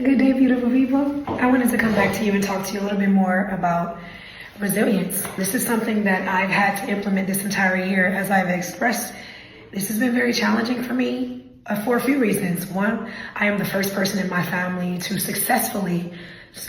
Good day, beautiful people. I wanted to come back to you and talk to you a little bit more about resilience. This is something that I've had to implement this entire year. As I've expressed, this has been very challenging for me for a few reasons. One, I am the first person in my family to successfully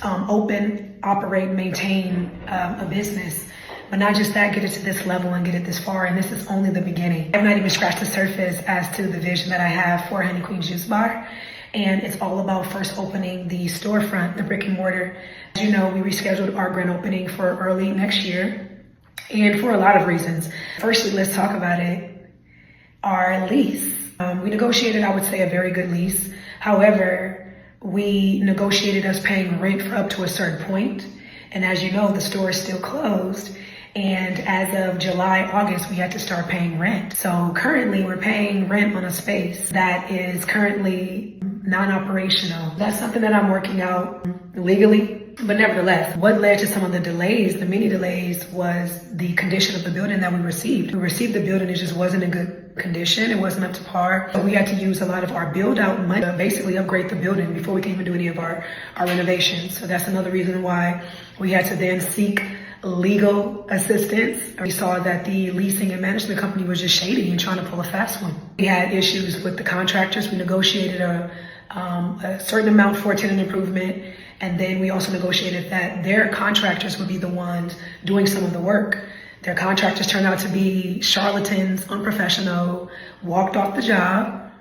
open, operate, maintain a business. But not just that, get it to this level and get it this far. And this is only the beginning. I've not even scratched the surface as to the vision that I have for Honey Queen Juice Bar. And it's all about first opening the storefront, the brick and mortar. As you know, we rescheduled our grand opening for early next year, and for a lot of reasons. Firstly, let's talk about it. Our lease. We negotiated, I would say, a very good lease. However, we negotiated us paying rent for up to a certain point. And as you know, the store is still closed. And as of July, August, we had to start paying rent. So currently we're paying rent on a space that is currently non-operational. That's something that I'm working out legally. But nevertheless, what led to some of the delays, the many delays, was the condition of the building that we received. We received the building, it just wasn't in good condition. It wasn't up to par. So we had to use a lot of our build out money to basically upgrade the building before we can even do any of our renovations. So that's another reason why we had to then seek legal assistance. We saw that the leasing and management company was just shady and trying to pull a fast one. We had issues with the contractors. We negotiated a certain amount for tenant improvement, and then we also negotiated that their contractors would be the ones doing some of the work. Their contractors turned out to be charlatans, unprofessional, walked off the job.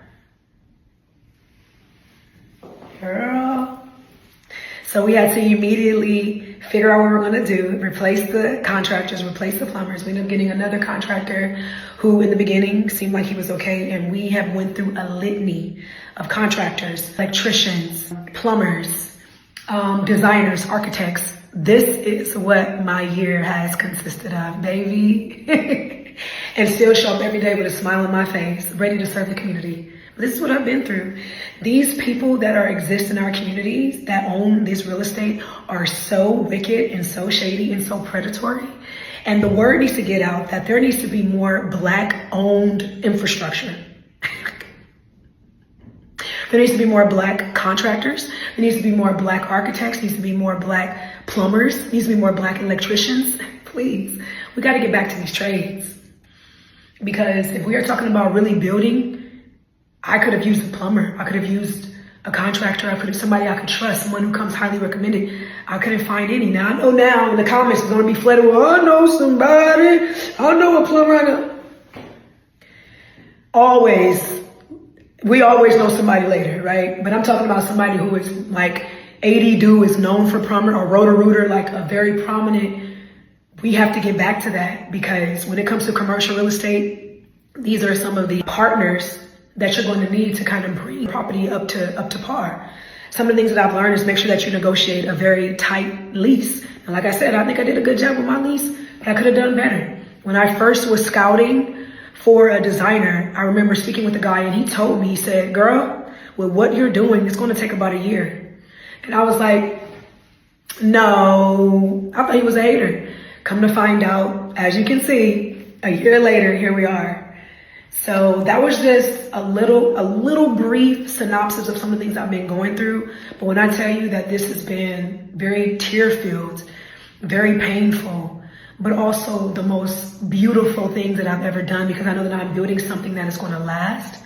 Girl. So we had to immediately figure out what we were gonna do, replace the contractors, replace the plumbers. We ended up getting another contractor who in the beginning seemed like he was okay. And we have went through a litany of contractors, electricians, plumbers, designers, architects. This is what my year has consisted of, baby. And still show up every day with a smile on my face, ready to serve the community. This is what I've been through. These people that exist in our communities that own this real estate are so wicked and so shady and so predatory. And the word needs to get out that there needs to be more Black-owned infrastructure. There needs to be more Black contractors. There needs to be more Black architects. There needs to be more Black plumbers. There needs to be more Black electricians. Please, we got to get back to these trades. Because if we are talking about really building, I could have used a plumber. I could have used a contractor. I could have somebody I could trust, someone who comes highly recommended. I couldn't find any. Now I know now in the comments it's going to be flooded. Well, I know somebody. I know a plumber. I know. We always know somebody later, right? But I'm talking about somebody who is like 80 dude is known for plumber or Roto-Rooter, like a very prominent. We have to get back to that because when it comes to commercial real estate, these are some of the partners that you're going to need to kind of bring property up to par. Some of the things that I've learned is make sure that you negotiate a very tight lease. And like I said, I think I did a good job with my lease, but I could have done better. When I first was scouting for a designer, I remember speaking with a guy and he told me, he said, girl, with what you're doing, it's going to take about a year. And I was like, no, I thought he was a hater. Come to find out, as you can see, a year later, here we are. So that was just a little brief synopsis of some of the things I've been going through. But when I tell you that this has been very tear-filled, very painful, but also the most beautiful things that I've ever done because I know that I'm building something that is going to last.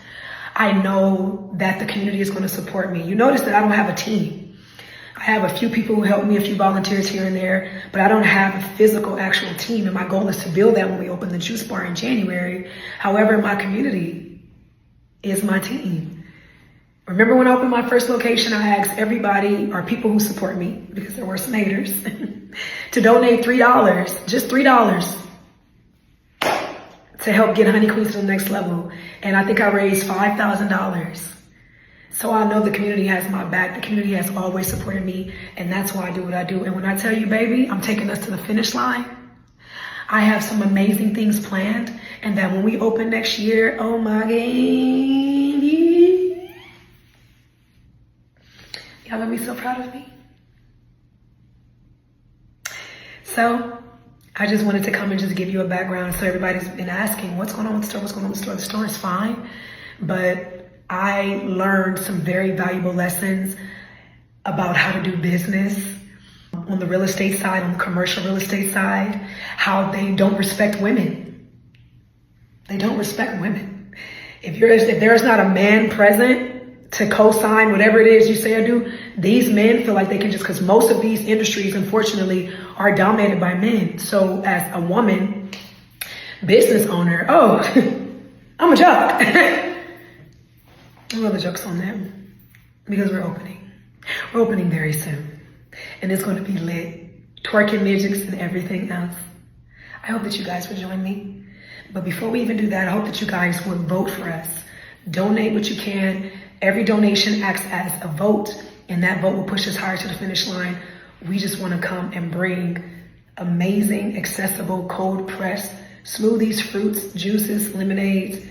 I know that the community is going to support me. You notice that I don't have a team. I have a few people who help me, a few volunteers here and there, but I don't have a physical actual team. And my goal is to build that when we open the juice bar in January. However, my community is my team. Remember when I opened my first location, I asked everybody or people who support me, because there were some haters, to donate $3, just $3 to help get Honey Queen to the next level. And I think I raised $5,000. So I know the community has my back. The community has always supported me, and that's why I do what I do. And when I tell you, baby, I'm taking us to the finish line, I have some amazing things planned, and that when we open next year, oh my God, y'all gonna be so proud of me. So I just wanted to come and just give you a background. So everybody's been asking, what's going on with the store? What's going on with the store? The store is fine, but I learned some very valuable lessons about how to do business on the real estate side, on the commercial real estate side, how they don't respect women. They don't respect women. If there's not a man present to co-sign whatever it is you say or do, these men feel like they can just, because most of these industries, unfortunately, are dominated by men. So as a woman, business owner, oh, I'm a joke. No other jokes on them, because we're opening. We're opening very soon. And it's going to be lit. Twerking midgets and everything else. I hope that you guys will join me. But before we even do that, I hope that you guys will vote for us. Donate what you can. Every donation acts as a vote, and that vote will push us higher to the finish line. We just want to come and bring amazing, accessible, cold-pressed smoothies, fruits, juices, lemonades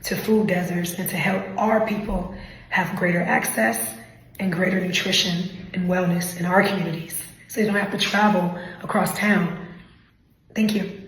to food deserts, and to help our people have greater access and greater nutrition and wellness in our communities, so they don't have to travel across town. Thank you.